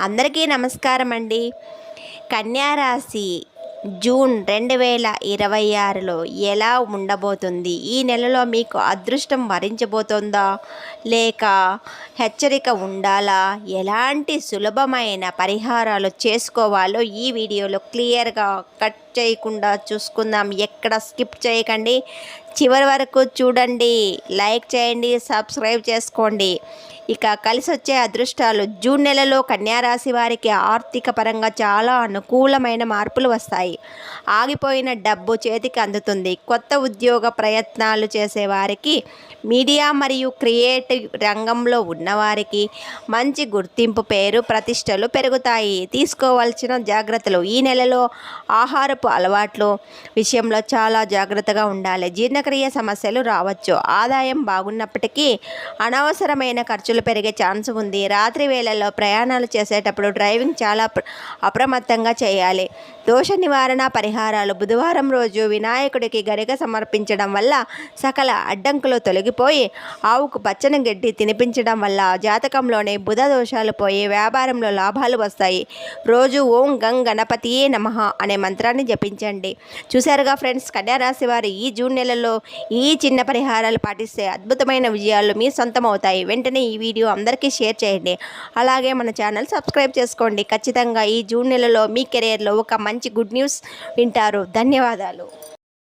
అందరికీ నమస్కారం అండి. కన్యా రాశి జూన్ 2026లో ఎలా ఉండబోతుంది? ఈ నెలలో మీకు అదృష్టం వరించబోతుందా లేక హెచ్చరిక ఉండాలా? ఎలాంటి సులభమైన పరిహారాలు చేసుకోవాలో ఈ వీడియోలో క్లియర్గా కట్ చేయకుండా చూసుకుందాం. ఎక్కడ స్కిప్ చేయకండి, చివరి వరకు చూడండి, లైక్ చేయండి, సబ్స్క్రైబ్ చేసుకోండి. ఇక కలిసి వచ్చే అదృష్టాలు. జూన్ నెలలో కన్యారాశి వారికి ఆర్థిక పరంగా చాలా అనుకూలమైన మార్పులు వస్తాయి. ఆగిపోయిన డబ్బు చేతికి అందుతుంది. కొత్త ఉద్యోగ ప్రయత్నాలు చేసేవారికి, మీడియా మరియు క్రియేటివ్ రంగంలో ఉన్నవారికి మంచి గుర్తింపు, పేరు ప్రతిష్టలు పెరుగుతాయి. తీసుకోవాల్సిన జాగ్రత్తలు. ఈ నెలలో ఆహారపు అలవాట్లు విషయంలో చాలా జాగ్రత్తగా ఉండాలి. జీర్ణక్రియ సమస్యలు రావచ్చు. ఆదాయం బాగున్నప్పటికీ అనవసరమైన ఖర్చులు పెరిగే ఛాన్స్ ఉంది. రాత్రి వేళల్లో ప్రయాణాలు చేసేటప్పుడు డ్రైవింగ్ చాలా అప్రమత్తంగా చేయాలి. దోష నివారణ పరిహారాలు. బుధవారం రోజు వినాయకుడికి గరిక సమర్పించడం వల్ల సకల అడ్డంకులు తొలగిపోయి ఆవుకు పచ్చని గడ్డి తినిపించడం వల్ల జాతకంలోని బుధ దోషాలు పోయి వ్యాపారంలో లాభాలు వస్తాయి. రోజు ఓం గం గణపతియే నమః అనే మంత్రాన్ని జపించండి. చూశారుగా ఫ్రెండ్స్, కన్యారాశి వారు ఈ జూన్ నెలలో ఈ చిన్న పరిహారాలు పాటిస్తే అద్భుతమైన విజయాలు మీ సొంతం అవుతాయి. వెంటనే ఈ వీడియో అందరికీ షేర్ చేయండి. అలాగే మన ఛానల్ సబ్స్క్రైబ్ చేసుకోండి. ఖచ్చితంగా ఈ జూన్ నెలలో మీ కెరియర్లో ఒక మంచి గుడ్ న్యూస్ వింటారు. ధన్యవాదాలు.